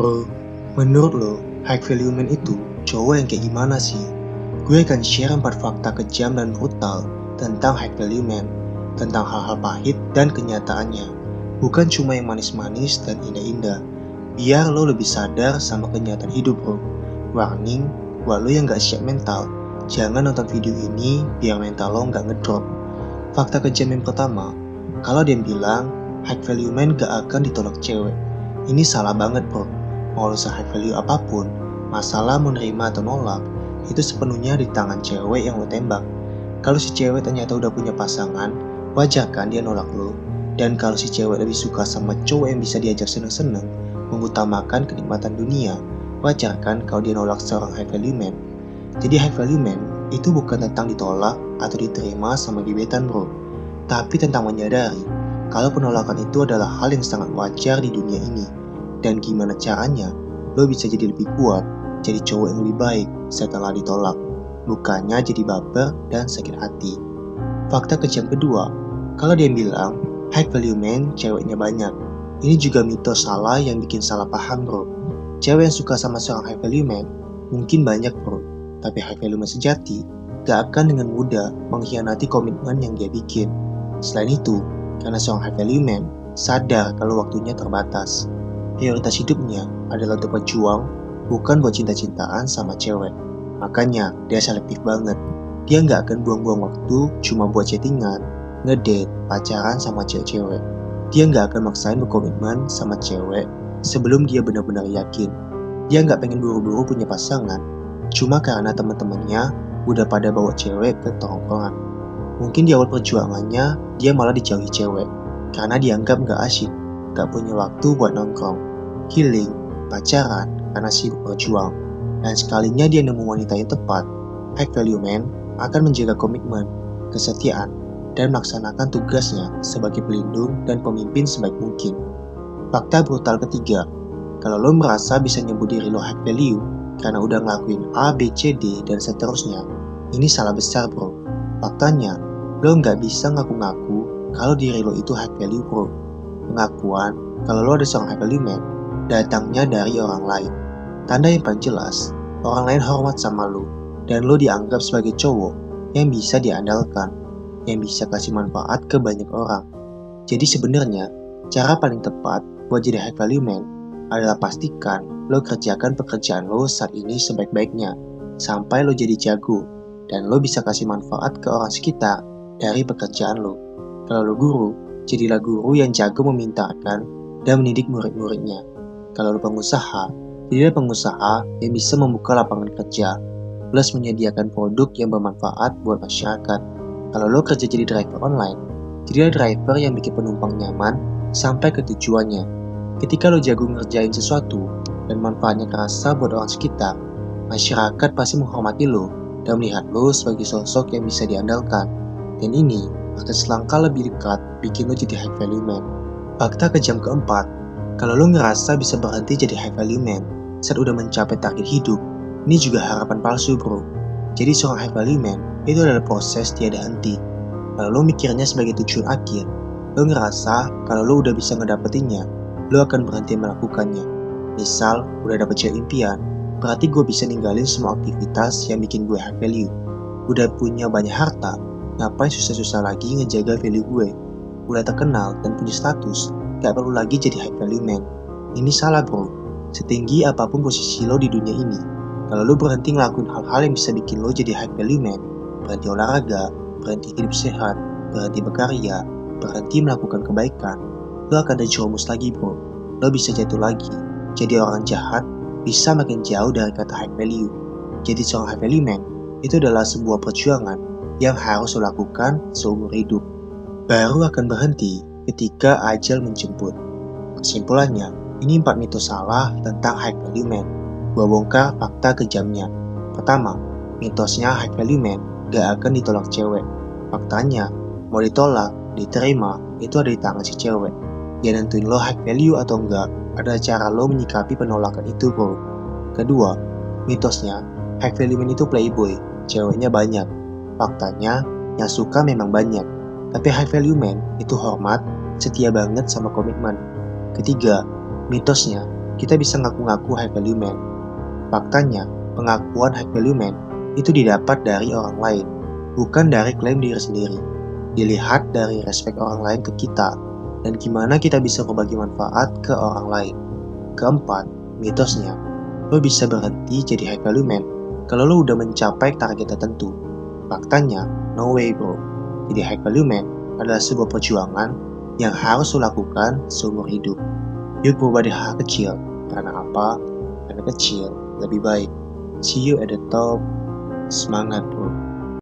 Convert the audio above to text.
Bro, menurut lo, high value man itu cowok yang kayak gimana sih? Gue akan share 4 fakta kejam dan brutal tentang high value man, tentang hal-hal pahit dan kenyataannya. Bukan cuma yang manis-manis dan indah-indah. Biar lo lebih sadar sama kenyataan hidup, bro. Warning, buat lo yang gak siap mental, jangan nonton video ini biar mental lo gak ngedrop. Fakta kejam yang pertama, kalau dia bilang high value man gak akan ditolak cewek. Ini salah banget, bro. Mau lo se-high value apapun, masalah menerima atau nolak, itu sepenuhnya di tangan cewek yang lo tembak. Kalau si cewek ternyata udah punya pasangan, wajar kan dia nolak lo. Dan kalau si cewek lebih suka sama cowok yang bisa diajak seneng-seneng, mengutamakan kenikmatan dunia, wajar kan kalau dia nolak seorang high value man. Jadi high value man itu bukan tentang ditolak atau diterima sama gebetan, bro. Tapi tentang menyadari kalau penolakan itu adalah hal yang sangat wajar di dunia ini. Dan gimana caranya lo bisa jadi lebih kuat, jadi cowok yang lebih baik setelah ditolak. Bukannya jadi baper dan sakit hati. Fakta kejam kedua, kalau dia bilang high value man ceweknya banyak. Ini juga mitos salah yang bikin salah paham, bro. Cewek yang suka sama seorang high value man mungkin banyak, bro. Tapi high value man sejati gak akan dengan mudah mengkhianati komitmen yang dia bikin. Selain itu, karena seorang high value man sadar kalau waktunya terbatas. Prioritas hidupnya adalah untuk berjuang, bukan buat cinta-cintaan sama cewek. Makanya dia selektif banget. Dia nggak akan buang-buang waktu cuma buat chattingan, ngedate, pacaran sama cewek-cewek. Dia nggak akan maksain berkomitmen sama cewek sebelum dia benar-benar yakin. Dia nggak pengen buru-buru punya pasangan, cuma karena teman-temannya udah pada bawa cewek ke tongkrongan. Mungkin di awal perjuangannya dia malah dijauhi cewek karena dianggap nggak asyik, nggak punya waktu buat nongkrong, healing, pacaran, karena sibuk berjuang. Dan sekalinya dia nemu wanita yang tepat, high value man akan menjaga komitmen, kesetiaan, dan melaksanakan tugasnya sebagai pelindung dan pemimpin sebaik mungkin. Fakta brutal ketiga, kalau lo merasa bisa nyebut diri lo high value karena udah ngelakuin A, B, C, D, dan seterusnya, ini salah besar, bro. Faktanya, lo nggak bisa ngaku-ngaku kalau diri lo itu high value, bro. Pengakuan kalau lo ada seorang high value man datangnya dari orang lain. Tanda yang paling jelas, orang lain hormat sama lo, dan lo dianggap sebagai cowok yang bisa diandalkan, yang bisa kasih manfaat ke banyak orang. Jadi sebenarnya, cara paling tepat buat jadi high value man adalah pastikan lo kerjakan pekerjaan lo saat ini sebaik-baiknya, sampai lo jadi jago, dan lo bisa kasih manfaat ke orang sekitar dari pekerjaan lo. Kalau lo guru, jadilah guru yang jago memintakan dan mendidik murid-muridnya. Kalau lo pengusaha, jadilah pengusaha yang bisa membuka lapangan kerja, plus menyediakan produk yang bermanfaat buat masyarakat. Kalau lo kerja jadi driver online, jadilah driver yang bikin penumpang nyaman sampai ke tujuannya. Ketika lo jago ngerjain sesuatu dan manfaatnya kerasa buat orang sekitar, masyarakat pasti menghormati lo dan melihat lo sebagai sosok yang bisa diandalkan. Dan ini akan selangkah lebih dekat bikin lo jadi high value man. Fakta kejam keempat, kalau lo ngerasa bisa berhenti jadi high value man saat udah mencapai target hidup, ini juga harapan palsu, bro. Jadi seorang high value man itu adalah proses tiada henti. Kalau lo mikirnya sebagai tujuan akhir, lo ngerasa kalau lo udah bisa ngedapetinnya, lo akan berhenti melakukannya. Misal, udah dapet cewek impian, berarti gue bisa ninggalin semua aktivitas yang bikin gue high value. Udah punya banyak harta, ngapain susah-susah lagi ngejaga value gue? Udah terkenal dan punya status, gak perlu lagi jadi high value man. Ini salah, bro. Setinggi apapun posisi lo di dunia ini, kalau lo berhenti ngelakuin hal-hal yang bisa bikin lo jadi high value man, berhenti olahraga, berhenti hidup sehat, berhenti berkarya, berhenti melakukan kebaikan, lo akan terjerumus lagi, bro. Lo bisa jatuh lagi, jadi orang jahat, bisa makin jauh dari kata high value. Jadi seorang high value man itu adalah sebuah perjuangan yang harus lo lakukan seumur hidup. Baru akan berhenti ketika ajal menjemput. Kesimpulannya, ini 4 mitos salah tentang high value man. Gua bongkar fakta kejamnya. Pertama, mitosnya high value man gak akan ditolak cewek. Faktanya, mau ditolak, diterima, itu ada di tangan si cewek. Yang nentuin lo high value atau enggak, ada cara lo menyikapi penolakan itu, bro. Kedua, mitosnya high value man itu playboy, ceweknya banyak. Faktanya, yang suka memang banyak. Tapi high value man itu hormat, setia banget sama komitmen. Ketiga, mitosnya kita bisa ngaku-ngaku high value man. Faktanya, pengakuan high value man itu didapat dari orang lain, bukan dari klaim diri sendiri. Dilihat dari respek orang lain ke kita, dan gimana kita bisa berbagi manfaat ke orang lain. Keempat, mitosnya, lo bisa berhenti jadi high value man kalau lo udah mencapai target tertentu. Faktanya, no way bro. Jadi high value man adalah sebuah perjuangan yang harus lo lakukan seumur hidup. Yuk berubah di hal kecil. Karena apa? Karena kecil lebih baik. See you at the top. Semangat bro.